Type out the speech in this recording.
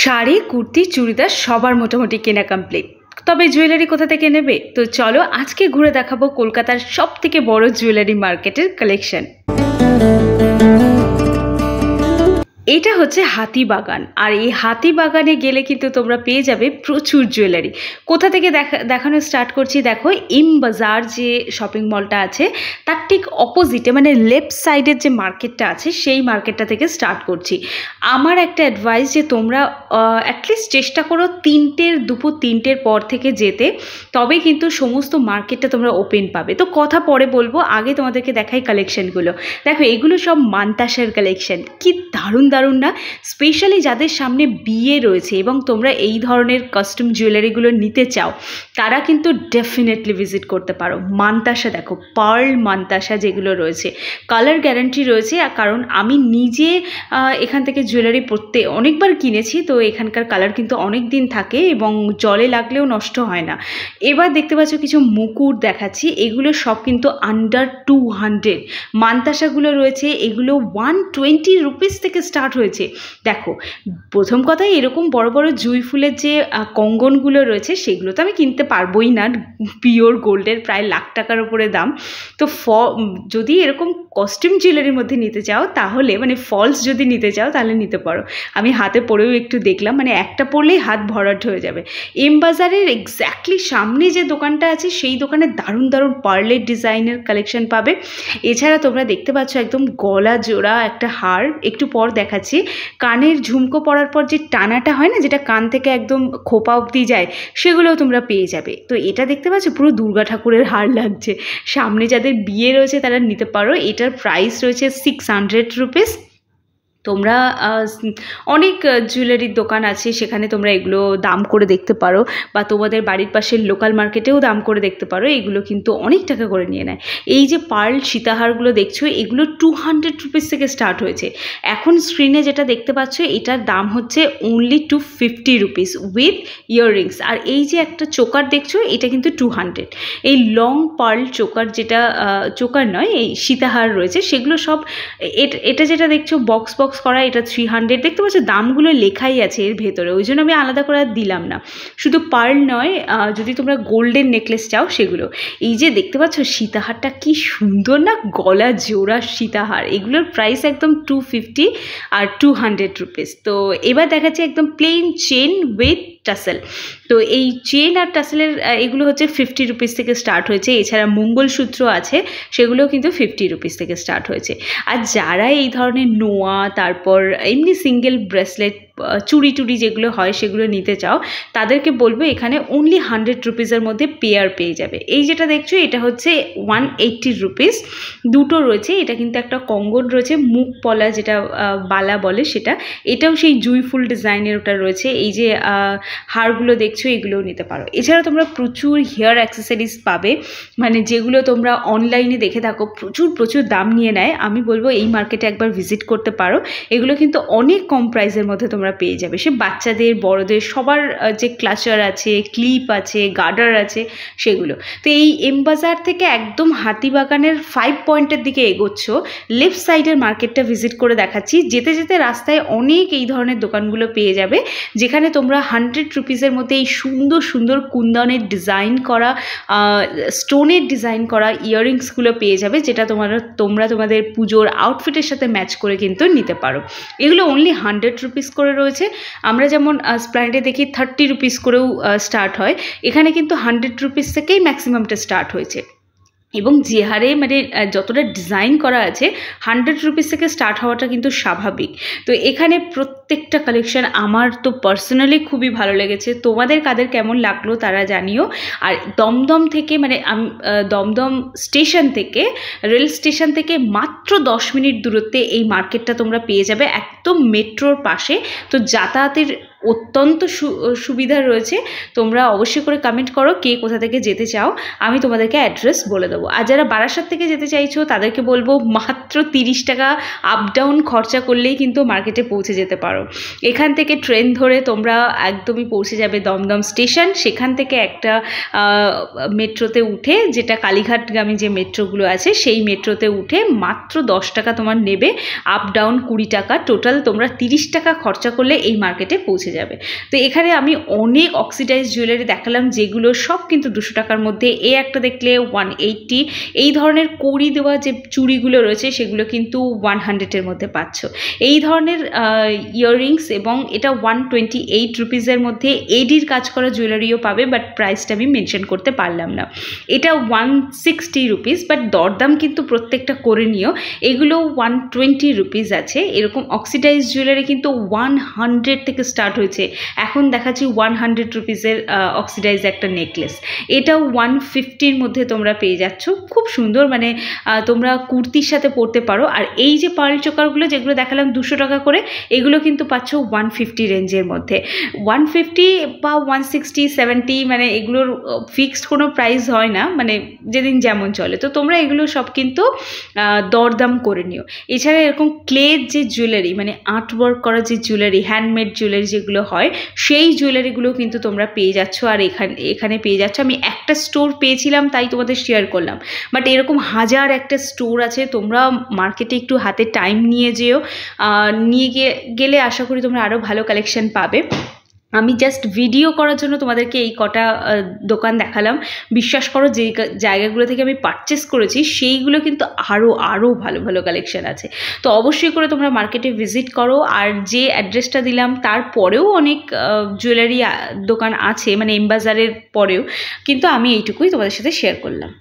শাড়ি, কুর্তি, চুড়িদার সবার মোটামুটি কেনা কমপ্লিট। তবে জুয়েলারি কোথা থেকে নেবে? তো চলো আজকে ঘুরে দেখাবো কলকাতার সবথেকে বড় জুয়েলারি মার্কেটের কালেকশন। এটা হচ্ছে হাতিবাগান, আর এই হাতিবাগানে গেলে কিন্তু তোমরা পেয়ে যাবে প্রচুর জুয়েলারি। কোথা থেকে দেখানো স্টার্ট করছি, দেখো এম বাজার যে শপিং মলটা আছে তার ঠিক অপোজিটে, মানে লেফট সাইডের যে মার্কেটটা আছে সেই মার্কেটটা থেকে স্টার্ট করছি। আমার একটা অ্যাডভাইস যে তোমরা অ্যাটলিস্ট চেষ্টা করো দুপুর তিনটের পর থেকে যেতে, তবে কিন্তু সমস্ত মার্কেটটা তোমরা ওপেন পাবে। তো কথা পরে বলবো, আগে তোমাদেরকে দেখাই কালেকশনগুলো। দেখো এগুলো সব মান্তাসার কালেকশন, কি দারুণ দারুণ না? স্পেশালি যাদের সামনে বিয়ে রয়েছে এবং তোমরা এই ধরনের কাস্টম জুয়েলারিগুলো নিতে চাও, তারা কিন্তু ডেফিনেটলি ভিজিট করতে পারো। মান্তাসা দেখো, পার্ল মান্তাসা যেগুলো রয়েছে, কালার গ্যারান্টি রয়েছে। কারণ আমি নিজে এখান থেকে জুয়েলারি পরতে অনেকবার কিনেছি, তো এখানকার কালার কিন্তু অনেক দিন থাকে এবং জলে লাগলেও নষ্ট হয় না। এবার দেখতে পাচ্ছ কিছু মুকুট দেখাচ্ছি, এগুলো সব কিন্তু আন্ডার 200। মান্তাসাগুলো রয়েছে, এগুলো 120 রুপিস থেকে স্টার্ট হয়েছে। দেখো প্রথম কথাই, এরকম বড় বড় জুঁই ফুলের যে কঙ্গনগুলো রয়েছে সেগুলো তো আমি কিনতে পারবোই না, পিওর গোল্ডের প্রায় লাখ টাকার উপরে দাম। তো যদি এরকম কস্টিউম জুয়েলারির মধ্যে নিতে চাও, তাহলে মানে ফলস যদি নিতে চাও তাহলে নিতে পারো। আমি হাতে পরেও একটু দেখলাম, মানে একটা পরলেই হাত ভরাট হয়ে যাবে। এম বাজারের এক্স্যাক্টলি সামনে যে দোকানটা আছে সেই দোকানে দারুণ দারুণ পার্লের ডিজাইনের কালেকশন পাবে। এছাড়া তোমরা দেখতে পাচ্ছ একদম গলা জোড়া একটা হার, একটু পর দেখাচ্ছি। কানের ঝুমকো পরার পর যে টানাটা হয় না, যেটা কান থেকে একদম খোপা অবধি যায়, সেগুলোও তোমরা পেয়ে যাবে। তো এটা দেখতে পাচ্ছ পুরো দুর্গা ঠাকুরের হার লাগছে। সামনে যাদের বিয়ে রয়েছে তারা নিতে পারো। এটার প্রাইস রয়েছে 600 রুপিস। তোমরা অনেক জুয়েলারির দোকান আছে, সেখানে তোমরা এগুলো দাম করে দেখতে পারো, বা তোমাদের বাড়ির পাশের লোকাল মার্কেটেও দাম করে দেখতে পারো। এগুলো কিন্তু অনেক টাকা করে নিয়ে নেয়। এই যে পার্ল সীতাহারগুলো দেখছো, এগুলো 200 রুপিস থেকে স্টার্ট হয়েছে। এখন স্ক্রিনে যেটা দেখতে পাচ্ছ এটার দাম হচ্ছে অনলি 250 রুপিস উইথ ইয়াররিংস। আর এই যে একটা চোকার দেখছো, এটা কিন্তু 200। এই লং পার্ল চোকার, যেটা চোকার নয়, এই সীতাহার রয়েছে, সেগুলো সব এটা যেটা দেখছো বক্স করা, এটা 300। দেখতে পাচ্ছ দামগুলো লেখাই আছে এর ভেতরে, ওই জন্য আমি আলাদা করে দিলাম না। শুধু পার্ল নয়, যদি তোমরা গোল্ডেন নেকলেস চাও সেগুলো। এই যে দেখতে পাচ্ছ সীতাহারটা কি সুন্দর না, গলা জোড়া সীতাহার, এগুলোর প্রাইস একদম 250 আর 200 রুপিস। তো এবার দেখাচ্ছি একদম প্লেন চেন উইথ টাসেল। তো এই চেন আর টাসেলের এগুলো হচ্ছে 50 রুপিস থেকে স্টার্ট হয়েছে। এছাড়া মঙ্গলসূত্র আছে, সেগুলোও কিন্তু 50 রুপিস থেকে স্টার্ট হয়েছে। আর যারা এই ধরনের নোয়া, তারপর এমনি সিঙ্গেল ব্রেসলেট, চুড়ি যেগুলো হয় সেগুলো নিতে চাও, তাদেরকে বলবো এখানে অনলি 100 রুপিসের মধ্যে পেয়ার পেয়ে যাবে। এই যেটা দেখছো এটা হচ্ছে 180 রুপিস, দুটো রয়েছে। এটা কিন্তু একটা কঙ্গন রয়েছে, মুখ পলা যেটা বালা বলে সেটা, এটাও সেই জুঁই ফুল ডিজাইনের ওটা রয়েছে। এই যে হারগুলো দেখছো, এগুলোও নিতে পারো। এছাড়া তোমরা প্রচুর হেয়ার অ্যাক্সেসরিজ পাবে, মানে যেগুলো তোমরা অনলাইনে দেখে থাকো প্রচুর দাম নিয়ে নেয়। আমি বলবো এই মার্কেটে একবার ভিজিট করতে পারো। এগুলো কিন্তু অনেক কম প্রাইসের মধ্যে তোমরা পেয়ে যাবে। সে বাচ্চাদের, বড়দের, সবার যে ক্লাচার আছে, ক্লিপ আছে, গার্ডার আছে, সেগুলো। তো এই এম বাজার থেকে একদম হাতিবাগানের 5 পয়েন্টের দিকে এগোচ্ছ, লেফট সাইডের মার্কেটটা ভিজিট করে দেখাচ্ছি। যেতে যেতে রাস্তায় অনেক এই ধরনের দোকানগুলো পেয়ে যাবে, যেখানে তোমরা 100 রুপিসের মধ্যে এই সুন্দর কুন্দনের ডিজাইন করা, স্টোনের ডিজাইন করা ইয়াররিংসগুলো পেয়ে যাবে, যেটা তোমরা তোমাদের পুজোর আউটফিটের সাথে ম্যাচ করে কিন্তু নিতে পারো। এগুলো অনলি 100 রুপিস করে রয়েছে। আমরা যেমন স্প্ল্যানেডে দেখি 30 রুপিস করেও স্টার্ট হয়, এখানে কিন্তু 100 রুপিস থেকেই ম্যাক্সিমামটা স্টার্ট হয়েছে। এবং যে হারে মানে যতটা ডিজাইন করা আছে, 100 রুপিস থেকে স্টার্ট হওয়াটা কিন্তু স্বাভাবিক। তো এখানে প্রত্যেকটা কালেকশন আমার তো পার্সোনালি খুবই ভালো লেগেছে। তোমাদের কাদের কেমন লাগলো তারা জানিও। আর দমদম থেকে, মানে দমদম স্টেশন থেকে, রেল স্টেশন থেকে মাত্র 10 মিনিট দূরত্বে এই মার্কেটটা তোমরা পেয়ে যাবে, একদম মেট্রোর পাশে। তো যাতায়াতের অত্যন্ত সুবিধা রয়েছে। তোমরা অবশ্যই করে কমেন্ট করো কে কোথা থেকে যেতে চাও, আমি তোমাদেরকে অ্যাড্রেস বলে দেবো। আর যারা বারাসাত থেকে যেতে চাইছো তাদেরকে বলবো মাত্র 30 টাকা আপ ডাউন খরচা করলেই কিন্তু মার্কেটে পৌঁছে যেতে পারো। এখান থেকে ট্রেন ধরে তোমরা একদমই পৌঁছে যাবে দমদম স্টেশন। সেখান থেকে একটা মেট্রোতে উঠে, যেটা কালীঘাটগামী যে মেট্রোগুলো আছে, সেই মেট্রোতে উঠে মাত্র 10 টাকা তোমার নেবে, আপ ডাউন 20 টাকা, টোটাল তোমরা 30 টাকা খরচা করলে এই মার্কেটে পৌঁছে পৌঁছে যাবে। তো এখানে আমি অনেক অক্সিডাইজ জুয়েলারি দেখালাম, যেগুলো সব কিন্তু 200 টাকার মধ্যে। এ একটা দেখলে 180, এই ধরনের কড়ি দেওয়া যে চুড়িগুলো রয়েছে সেগুলো কিন্তু 100-এর মধ্যে পাচ্ছ। এই ধরনের ইয়াররিংস, এবং এটা 128 রুপিসের মধ্যে এডির কাজ করা জুয়েলারিও পাবে, বাট প্রাইসটা আমি মেনশন করতে পারলাম না। এটা 160 রুপিস, বাট দরদাম কিন্তু প্রত্যেকটা করে নিও। এগুলো 120 রুপিস আছে। এরকম অক্সিডাইজ জুয়েলারি কিন্তু 100 থেকে স্টার্ট হয়েছে, এখন দেখাচ্ছি 100 রুপিসের অক্সিডাইজ একটা নেকলেস। এটাও 150-র মধ্যে তোমরা পেয়ে যাচ্ছ, খুব সুন্দর, মানে তোমরা কুর্তির সাথে পরতে পারো। আর এই যে পার্ল চোকারগুলো যেগুলো দেখালাম 200 টাকা করে, এগুলো কিন্তু পাচ্ছ 150 রেঞ্জের মধ্যে। 150 বা 160, 70, মানে এগুলোর ফিক্সড কোনো প্রাইস হয় না, মানে যেদিন যেমন চলে। তো তোমরা এগুলো সব কিন্তু দরদাম করে নিও। এছাড়া এরকম ক্লের যে জুয়েলারি, মানে আর্ট ওয়ার্ক করা যে জুয়েলারি, হ্যান্ডমেড জুয়েলারি যেগুলো হয়, সেই জুয়েলারিগুলো কিন্তু তোমরা পেয়ে যাচ্ছ। আর এখানে পেয়ে যাচ্ছ। আমি একটা স্টোর পেয়েছিলাম তাই তোমাদের শেয়ার করলাম, বাট এরকম হাজার একটা স্টোর আছে। তোমরা মার্কেটে একটু হাতে টাইম নিয়ে যেও, নিয়ে গেলে আশা করি তোমরা আরও ভালো কালেকশন পাবে। আমি জাস্ট ভিডিও করার জন্য তোমাদেরকে এই কটা দোকান দেখালাম। বিশ্বাস করো, যে জায়গাগুলো থেকে আমি পারচেস করেছি সেইগুলো কিন্তু আরও ভালো ভালো কালেকশন আছে। তো অবশ্যই করে তোমরা মার্কেটে ভিজিট করো। আর যে অ্যাড্রেসটা দিলাম তারপরেও অনেক জুয়েলারি দোকান আছে, মানে এম বাজারের পরেও, কিন্তু আমি এইটুকুই তোমাদের সাথে শেয়ার করলাম।